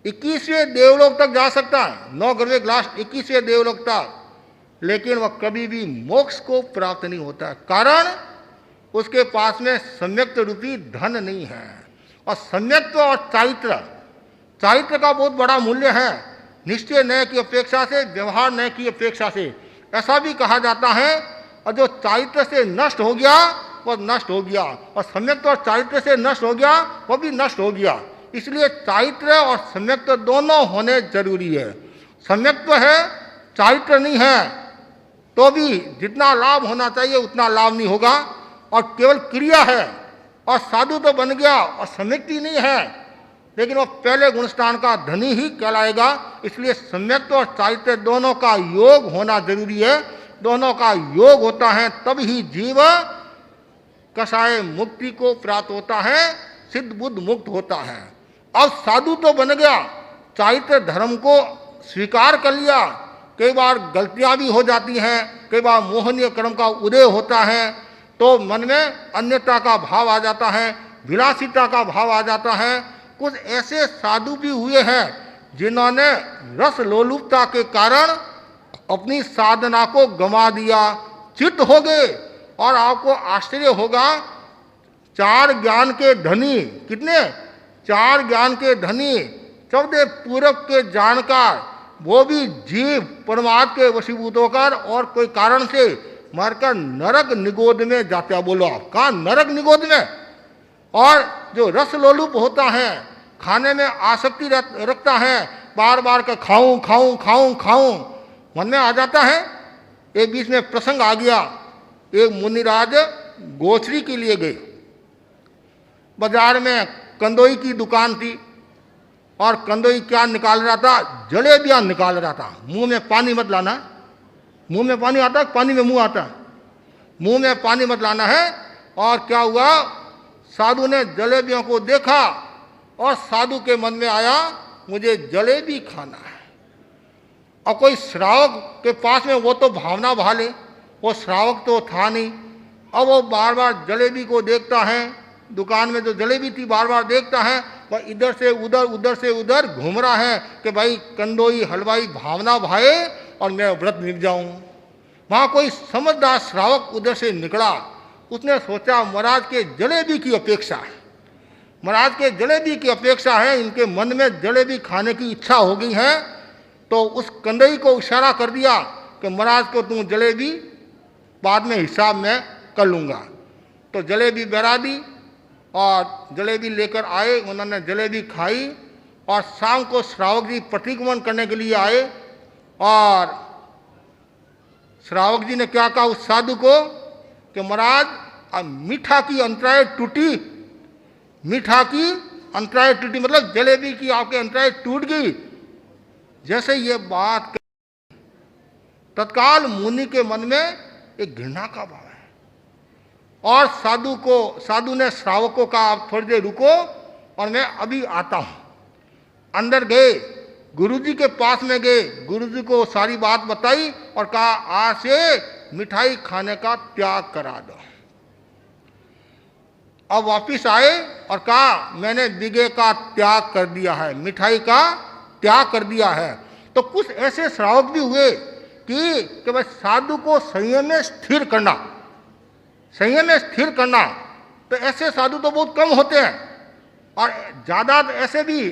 21वें देवलोक तक जा सकता है, 9 ग्रह ग्लास 21वें देवलोक तक, लेकिन वह कभी भी मोक्ष को प्राप्त नहीं होता। कारण उसके पास में सम्यक्त रूपी धन नहीं है। और सम्यक्त्व और चारित्र, चारित्र का बहुत बड़ा मूल्य है, निश्चय न्याय की अपेक्षा से, व्यवहार न्याय की अपेक्षा से। ऐसा भी कहा जाता है और जो चारित्र से नष्ट हो गया वह नष्ट हो गया, और सम्यक्त्व और चारित्र से नष्ट हो गया वह भी नष्ट हो गया। इसलिए चारित्र और सम्यक्त्व दोनों होने जरूरी है। सम्यक्त्व है, चारित्र नहीं है तो भी जितना लाभ होना चाहिए उतना लाभ नहीं होगा। और केवल क्रिया है और साधु तो बन गया और सम्यक्ति नहीं है लेकिन वो पहले गुणस्थान का धनी ही कहलाएगा। इसलिए सम्यक्त्व और चारित्र्य दोनों का योग होना जरूरी है। दोनों का योग होता है तब ही जीव कषाय मुक्ति को प्राप्त होता है, सिद्ध बुद्ध मुक्त होता है। अब साधु तो बन गया, चारित्र्य धर्म को स्वीकार कर लिया। कई बार गलतियां भी हो जाती हैं, कई बार मोहनीय कर्म का उदय होता है, तो मन में अन्यता का भाव आ जाता है, विलासिता का भाव आ जाता है। कुछ ऐसे साधु भी हुए हैं जिन्होंने रस लोलुपता के कारण अपनी साधना को गंवा दिया, चित्त हो गए। और आपको आश्चर्य होगा, 4 ज्ञान के धनी, कितने? 4 ज्ञान के धनी, 14 पूरब के जानकार, वो भी जीव परमात्मा के वशीभूत होकर और कोई कारण से मरकर नरक निगोद में जाते हैं। बोलो आप, कहाँ? नरक निगोद में। और जो रस लोलुप होता है, खाने में आसक्ति रखता है, बार बार का खाऊं खाऊं खाऊं खाऊं मन में आ जाता है। एक बीच में प्रसंग आ गया, एक मुनिराज गोचरी के लिए गए। बाजार में कंदोई की दुकान थी और कंदोई क्या निकाल रहा था? जलेबियां निकाल रहा था। मुंह में पानी मत लाना, मुंह में पानी आता है, पानी में मुंह आता है, मुंह में पानी मत लाना है। और क्या हुआ, साधु ने जलेबियों को देखा और साधु के मन में आया मुझे जलेबी खाना है। और कोई श्रावक के पास में वो तो भावना भा ले, वो श्रावक तो था नहीं। अब वो बार बार जलेबी को देखता है, दुकान में जो जलेबी थी बार बार देखता है, वह इधर से उधर उधर से उधर घूम रहा है कि भाई कंदोई हलवाई भावना भाए और मैं व्रत निभ जाऊं। वहाँ कोई समझदार श्रावक उधर से निकला, उसने सोचा महाराज के जलेबी की अपेक्षा है, महाराज के जलेबी की अपेक्षा है, इनके मन में जलेबी खाने की इच्छा हो गई है। तो उस कंदई को इशारा कर दिया कि महाराज को तुम जलेबी बाद में हिसाब में कर लूँगा। तो जलेबी बहरा दी और जलेबी लेकर आए, उन्होंने जलेबी खाई। और शाम को श्रावक जी प्रतिगमन करने के लिए आए और श्रावक जी ने क्या कहा उस साधु को कि महाराज अब मीठा की अंतराय टूटी, मीठा की अंतराय टूटी, मतलब जलेबी की आपके अंतराय टूट गई। जैसे ये बात तत्काल मुनि के मन में एक घृणा का भाव है। और साधु ने श्रावक को कहा आप थोड़ी देर रुको और मैं अभी आता हूं। अंदर गए, गुरुजी के पास में गए, गुरुजी को सारी बात बताई और कहा आज से मिठाई खाने का त्याग करा दो। अब वापिस आए और कहा मैंने बिगे का त्याग कर दिया है, मिठाई का त्याग कर दिया है। तो कुछ ऐसे श्रावक भी हुए कि भाई साधु को संयम में स्थिर करना, संयम में स्थिर करना, तो ऐसे साधु तो बहुत कम होते हैं। और ज़्यादा ऐसे भी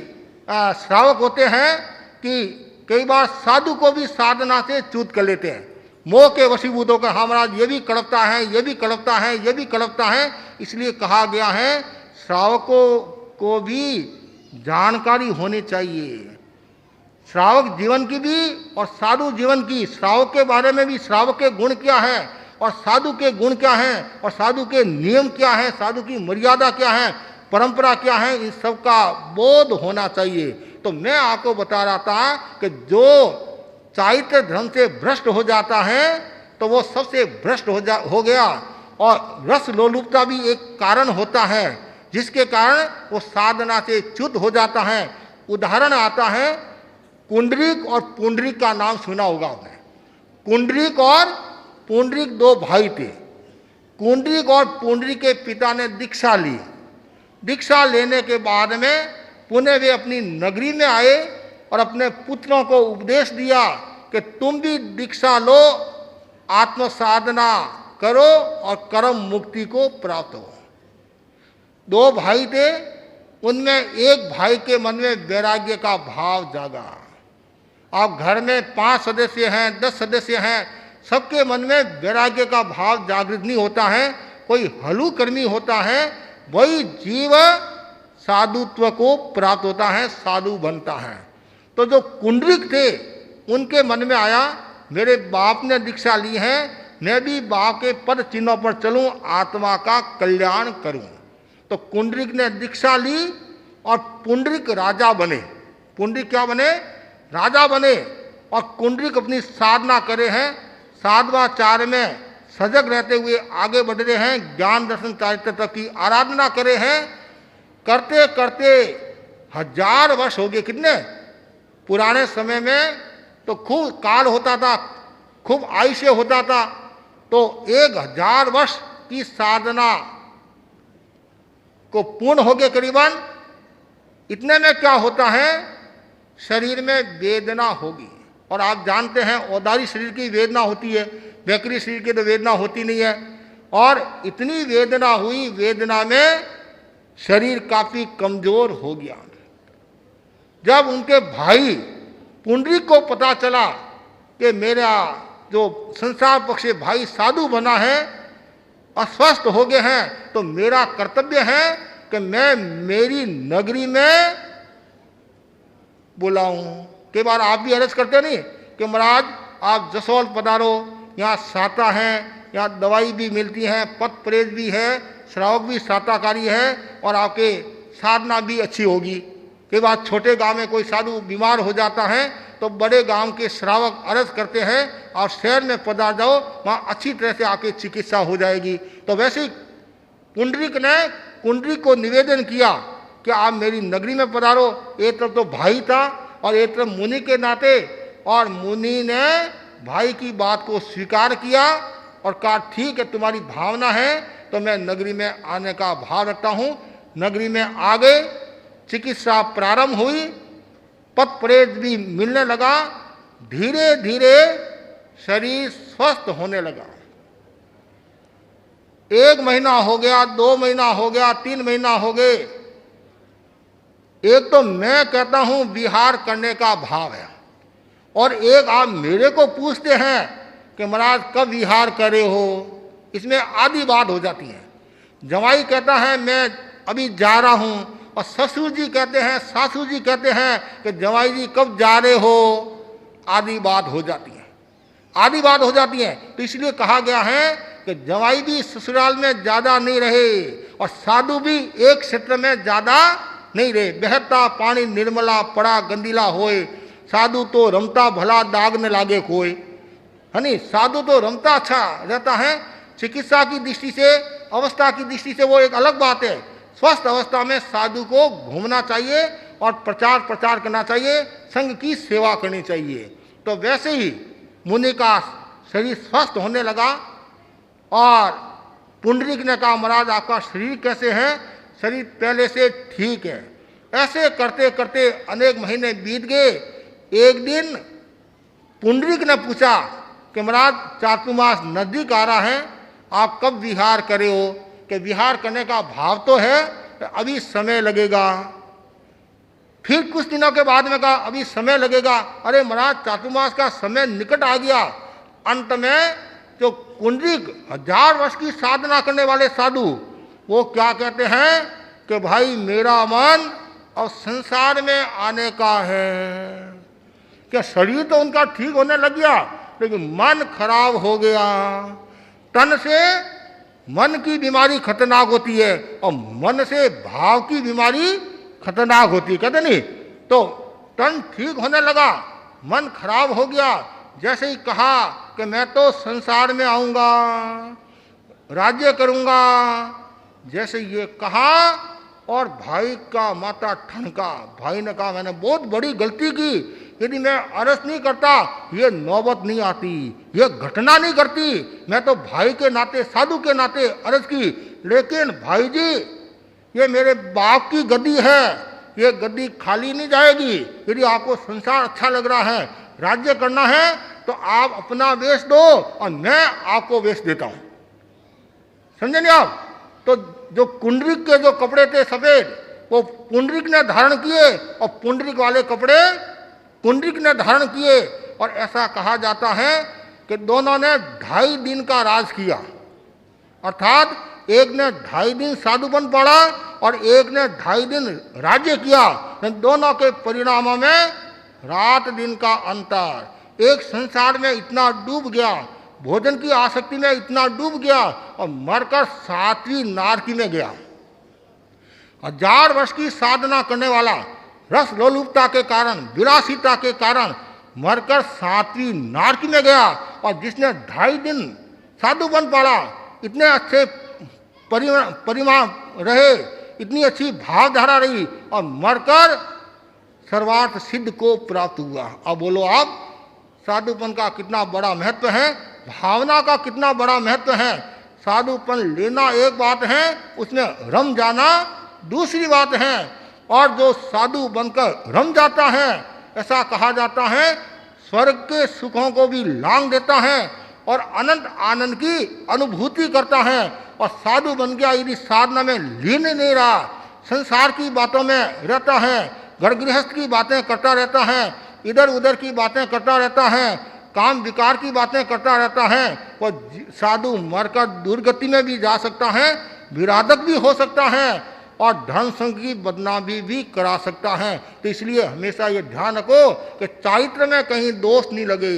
श्रावक होते हैं कि कई बार साधु को भी साधना से च्युत कर लेते हैं, मोह के वशीभूत होकर। हाँ महाराज ये भी कड़पता है, ये भी कड़पता है, ये भी कड़पता है। इसलिए कहा गया है श्रावकों को भी जानकारी होनी चाहिए, श्रावक जीवन की भी और साधु जीवन की। श्रावक के बारे में भी, श्रावक के गुण क्या है और साधु के गुण क्या हैं और साधु के नियम क्या हैं, साधु की मर्यादा क्या है, परंपरा क्या है, इन सब का बोध होना चाहिए। तो मैं आपको बता रहा था कि जो चारित्र धर्म से भ्रष्ट हो जाता है तो वो सबसे भ्रष्ट हो गया। और रस लोलुपता भी एक कारण होता है जिसके कारण वो साधना से च्युत हो जाता है। उदाहरण आता है, कुंडरीक और पुंडरीक का नाम सुना होगा आपने। कुंडरीक और पुंडरीक 2 भाई थे। कुंडरीक और पुंडरीक के पिता ने दीक्षा ली। दीक्षा लेने के बाद में पुनः वे अपनी नगरी में आए और अपने पुत्रों को उपदेश दिया कि तुम भी दीक्षा लो, आत्म साधना करो और कर्म मुक्ति को प्राप्त हो। 2 भाई थे, उनमें एक भाई के मन में वैराग्य का भाव जागा। आप घर में 5 सदस्य हैं, 10 सदस्य हैं, सबके मन में वैराग्य का भाव जागृत नहीं होता है। कोई हलू कर्मी होता है, वही जीव साधुत्व को प्राप्त होता है, साधु बनता है। तो जो कुंडरीक थे उनके मन में आया मेरे बाप ने दीक्षा ली है, मैं भी बाप के पद चिन्हों पर चलूं, आत्मा का कल्याण करूं। तो कुंडरीक ने दीक्षा ली और पुंडरीक राजा बने। पुंडरीक क्या बने? राजा बने। और पुंडरीक अपनी साधना करे हैं, साधवाचार्य में सजग रहते हुए आगे बढ़ रहे हैं, ज्ञान दर्शन चारित्र तक की आराधना करे हैं। करते करते 1000 वर्ष हो गए। कितने? पुराने समय में तो खूब काल होता था, खूब आयुष्य होता था, तो 1000 वर्ष की साधना को पूर्ण हो गए करीबन। इतने में क्या होता है? शरीर में वेदना होगी। और आप जानते हैं औदारी शरीर की वेदना होती है, बैकरी शरीर की तो वेदना होती नहीं है। और इतनी वेदना हुई, वेदना में शरीर काफी कमजोर हो गया। जब उनके भाई पुंडरीक को पता चला कि मेरा जो संसार पक्ष भाई साधु बना है, अस्वस्थ हो गए हैं, तो मेरा कर्तव्य है कि मैं मेरी नगरी में बुलाऊं। कई बार आप भी अर्ज करते नहीं कि महाराज आप जसोल पधारो, यहाँ साता है, यहाँ दवाई भी मिलती है, पथ परहेज भी है, श्रावक भी साताकारी है और आपके साधना भी अच्छी होगी। कई बार छोटे गांव में कोई साधु बीमार हो जाता है तो बड़े गांव के श्रावक अर्ज करते हैं और शहर में पधार जाओ, वहाँ अच्छी तरह से आके चिकित्सा हो जाएगी। तो वैसे ही पुंडरीक ने पुंडरीक को निवेदन किया कि आप मेरी नगरी में पधारो। एक तरफ तो भाई था और एक तरफ मुनि के नाते, और मुनि ने भाई की बात को स्वीकार किया और कहा ठीक है, तुम्हारी भावना है तो मैं नगरी में आने का भाव रखता हूँ। नगरी में आ गए, चिकित्सा प्रारंभ हुई, पथ परहेज भी मिलने लगा, धीरे धीरे शरीर स्वस्थ होने लगा। 1 महीना हो गया, 2 महीना हो गया, 3 महीना हो गए। एक तो मैं कहता हूं विहार करने का भाव है, और एक आप मेरे को पूछते हैं कि महाराज कब विहार करे हो। इसमें आधी बात हो जाती है। जवाई कहता है मैं अभी जा रहा हूं, और ससुर जी कहते हैं, सासू जी कहते हैं कि जवाई जी कब जा रहे हो। आधी बात हो जाती है, आधी बात हो जाती है। तो इसलिए कहा गया है कि जवाई भी ससुराल में ज्यादा नहीं रहे और साधु भी एक क्षेत्र में ज्यादा नहीं रहे। बहता पानी निर्मला पड़ा गंदीला होए, साधु तो रमता भला दाग न लागे कोई, है नहीं। साधु तो रमता अच्छा रहता है। चिकित्सा की दृष्टि से, अवस्था की दृष्टि से वो एक अलग बात है। स्वस्थ अवस्था में साधु को घूमना चाहिए और प्रचार करना चाहिए, संघ की सेवा करनी चाहिए। तो वैसे ही मुनि का शरीर स्वस्थ होने लगा और पुंडरीक ने कहा महाराज आपका शरीर कैसे है? शरीर पहले से ठीक है। ऐसे करते करते अनेक महीने बीत गए। एक दिन पुंडरीक ने पूछा कि महाराज चातुर्मास नजदीक आ रहा है, आप कब विहार करे हो? कि विहार करने का भाव तो है, अभी समय लगेगा। फिर कुछ दिनों के बाद में कहा अभी समय लगेगा। अरे महाराज चातुर्मास का समय निकट आ गया। अंत में जो पुंडरीक 1000 वर्ष की साधना करने वाले साधु वो क्या कहते हैं कि भाई मेरा मन अब संसार में आने का है। क्या शरीर तो उनका ठीक होने लग गया, लेकिन मन खराब हो गया। तन से मन की बीमारी खतरनाक होती है और मन से भाव की बीमारी खतरनाक होती है, कहते नहीं। तो तन ठीक होने लगा, मन खराब हो गया। जैसे ही कहा कि मैं तो संसार में आऊंगा, राज्य करूंगा, जैसे ये कहा और भाई का माथा ठनका। भाई ने कहा मैंने बहुत बड़ी गलती की, यदि मैं अरस नहीं करता ये नौबत नहीं आती, ये घटना नहीं करती। मैं तो भाई के नाते, साधु के नाते अरस की, लेकिन भाई जी ये मेरे बाप की गद्दी है, ये गद्दी खाली नहीं जाएगी। यदि आपको संसार अच्छा लग रहा है, राज्य करना है, तो आप अपना वेश दो और मैं आपको वेश देता हूं। समझे नहीं आप? तो जो पुंडरीक के जो कपड़े थे सफेद, वो पुंडरीक ने धारण किए और पुंडरीक वाले कपड़े पुंडरीक ने धारण किए। और ऐसा कहा जाता है कि दोनों ने 2.5 दिन का राज किया, अर्थात एक ने 2.5 दिन साधु बन पड़ा और एक ने 2.5 दिन राज्य किया। दोनों के परिणामों में रात दिन का अंतर। एक संसार में इतना डूब गया, भोजन की आसक्ति में इतना डूब गया और मरकर 7वीं नारकी में गया। 1000 वर्ष की साधना करने वाला रस लोलुपता के कारण, विलासिता के कारण मरकर 7वीं नारकी में गया, और जिसने 2.5 दिन साधु बन पाला, इतने अच्छे परिमाण रहे, इतनी अच्छी भावधारा रही, और मरकर सर्वार्थ सिद्ध को प्राप्त हुआ। अब बोलो आप, साधुपन का कितना बड़ा महत्व है, भावना का कितना बड़ा महत्व है। साधुपन लेना एक बात है, उसमें रम जाना दूसरी बात है। और जो साधु बनकर रम जाता है, ऐसा कहा जाता है, स्वर्ग के सुखों को भी लांग देता है और अनंत आनंद की अनुभूति करता है। और साधु बन गया यदि साधना में लीन नहीं रहा, संसार की बातों में रहता है, घर गृहस्थ की बातें करता रहता है, इधर उधर की बातें करता रहता है, काम विकार की बातें करता रहता है, वो साधु मरकर दुर्गति में भी जा सकता है, विराधक भी हो सकता है, और धन संघ की बदनामी भी करा सकता है। तो इसलिए हमेशा ये ध्यान रखो कि चारित्र में कहीं दोष नहीं लगे।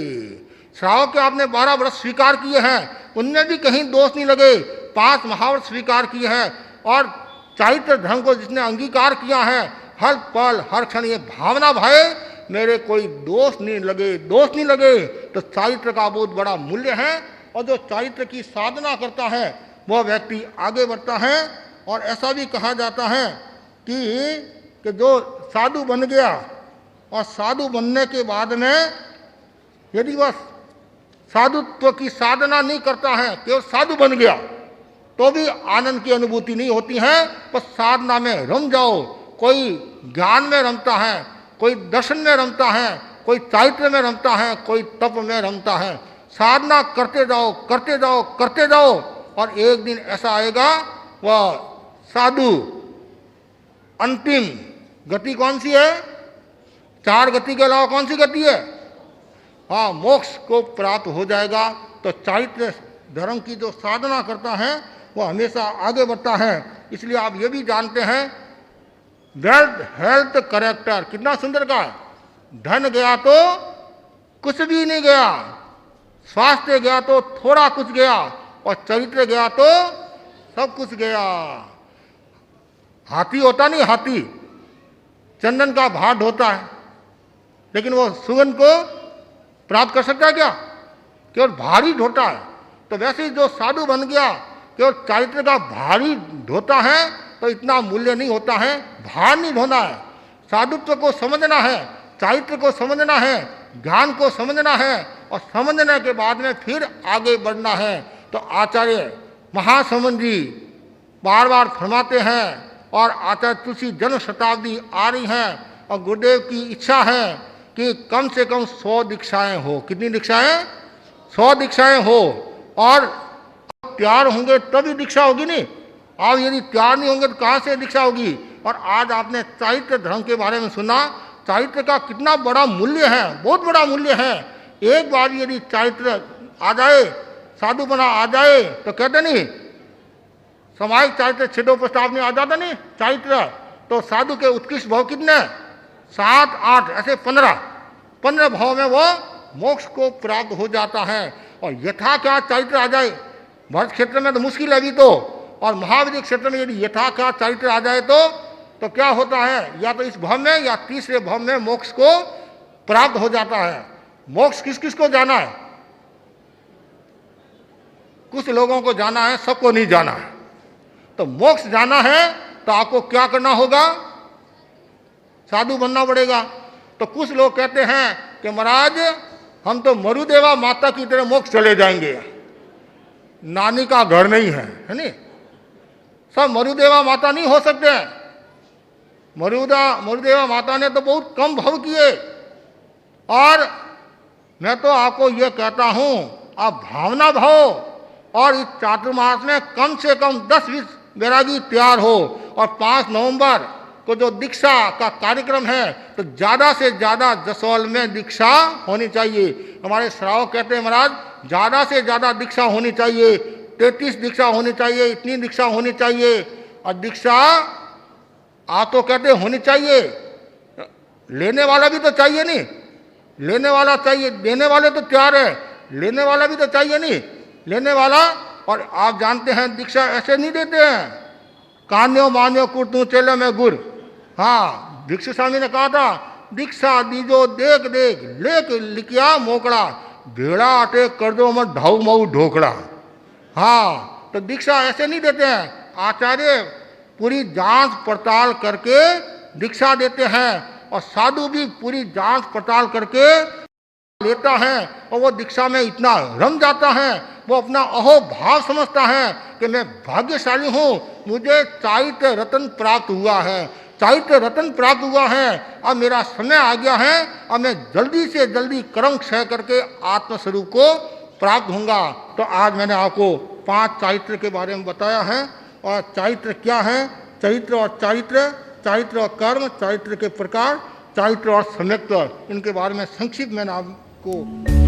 श्रावक के आपने 12 वर्ष स्वीकार किए हैं, उनमें भी कहीं दोष नहीं लगे। 5 महावर्ष स्वीकार किए हैं, और चारित्र धर्म को जिसने अंगीकार किया है, हर पल हर क्षण ये भावना भाए मेरे कोई दोष नहीं लगे, दोष नहीं लगे, तो चारित्र का बहुत बड़ा मूल्य है। और जो चारित्र की साधना करता है वह व्यक्ति आगे बढ़ता है। और ऐसा भी कहा जाता है कि जो साधु बन गया, और साधु बनने के बाद में यदि वह साधुत्व की साधना नहीं करता है, केवल साधु बन गया, तो भी आनंद की अनुभूति नहीं होती है। पर साधना में रम जाओ, कोई ज्ञान में रमता है, कोई दर्शन में रमता है, कोई चारित्र में रमता है, कोई तप में रमता है। साधना करते जाओ, करते जाओ, करते जाओ, और एक दिन ऐसा आएगा, वह साधु अंतिम गति कौन सी है? 4 गति के अलावा कौन सी गति है? हाँ, मोक्ष को प्राप्त हो जाएगा। तो चारित्र धर्म की जो साधना करता है वह हमेशा आगे बढ़ता है। इसलिए आप ये भी जानते हैं, वेल्थ हेल्थ करेक्टर, कितना सुंदर का है। धन गया तो कुछ भी नहीं गया, स्वास्थ्य गया तो थोड़ा कुछ गया, और चरित्र गया तो सब कुछ गया। हाथी होता नहीं, हाथी चंदन का भाट होता है, लेकिन वो सुगंध को प्राप्त कर सकता है क्या? केवल भारी ढोता है। तो वैसे ही जो साधु बन गया, केवल चारित्र का भारी ढोता है, तो इतना मूल्य नहीं होता है। भार नहीं ढोना है, साधुत्व को समझना है, चारित्र को समझना है, ज्ञान को समझना है, और समझने के बाद में फिर आगे बढ़ना है। तो आचार्य महासमन जी बार बार फरमाते हैं, और आचार्य तुलसी जन्म शताब्दी आ रही हैं, और गुरुदेव की इच्छा है कि कम से कम 100 दीक्षाएं हो। कितनी दीक्षाएं? 100 दीक्षाएं हो। और तैयार होंगे तभी दीक्षा होगी, नहीं आप यदि तैयार नहीं होंगे तो कहाँ से दीक्षा होगी? और आज आपने चारित्र धर्म के बारे में सुना, चारित्र का कितना बड़ा मूल्य है, बहुत बड़ा मूल्य है। एक बार यदि चारित्र आ जाए, साधु बना आ जाए, तो कहते नहीं सामायिक चारित्र छेदो प्रस्ताव में आ जाता नहीं चारित्र। तो साधु के उत्कृष्ट भाव कितने? 7 8 ऐसे 15 भाव में वो मोक्ष को प्राप्त हो जाता है। और यथा क्या चारित्र आ जाए, भरत क्षेत्र में तो मुश्किल है अभी तो, और महाविद्य क्षेत्र में यदि यथा क्या चारित्र आ जाए तो क्या होता है, या तो इस भाव में या तीसरे भाव में मोक्ष को प्राप्त हो जाता है। मोक्ष किस किस को जाना है? कुछ लोगों को जाना है, सबको नहीं जाना है। तो मोक्ष जाना है तो आपको क्या करना होगा? साधु बनना पड़ेगा। तो कुछ लोग कहते हैं कि महाराज हम तो मरुदेवा माता की तरह मोक्ष चले जाएंगे, नानी का घर नहीं है नहीं? सब मरुदेवा माता नहीं हो सकते हैं। मरुदेवा माता ने तो बहुत कम भव किए। और मैं तो आपको यह कहता हूं, आप भावना भाव, और इस चातुर्मास में कम से कम 10-20 वैरागी तैयार हो। और 5 नवंबर को जो दीक्षा का कार्यक्रम है, तो ज़्यादा से ज़्यादा जसोल में दीक्षा होनी चाहिए। हमारे श्रावक कहते हैं महाराज ज़्यादा से ज़्यादा दीक्षा होनी चाहिए, 33 दीक्षा होनी चाहिए, इतनी दीक्षा होनी चाहिए। और दीक्षा आप तो कहते होनी चाहिए, लेने वाला भी तो चाहिए नहीं? लेने वाला चाहिए, देने वाले तो तैयार है, लेने वाला भी तो चाहिए नहीं? लेने वाला। और आप जानते हैं दीक्षा ऐसे नहीं देते हैं, कान्यो मान्यो कुर्तू चेले में गुर। हाँ, दीक्षित स्वामी ने कहा था, दीक्षा दीजो देख देख लेके लिखिया मोकड़ा, भेड़ा आटे कर दो मत ढाऊ मऊ ढोकड़ा। हाँ, तो दीक्षा ऐसे नहीं देते हैं, आचार्य पूरी जांच पड़ताल करके दीक्षा देते हैं, और साधु भी पूरी जांच पड़ताल करके लेता है, और वो दीक्षा में इतना रम जाता है, वो अपना अहो भाव समझता है कि मैं भाग्यशाली हूँ, मुझे चारित्र रत्न प्राप्त हुआ है, चारित्र रत्न प्राप्त हुआ है, अब मेरा समय आ गया है, अब मैं जल्दी से जल्दी कर्म क्षय करके आत्मस्वरूप को प्राप्त होऊंगा। तो आज मैंने आपको 5 चारित्र के बारे में बताया है, और चारित्र क्या है, चरित्र और चारित्र, चारित्र और कर्म, चारित्र के प्रकार, चारित्र और सम्यक्त्व, इनके बारे में संक्षिप्त मैंने आपको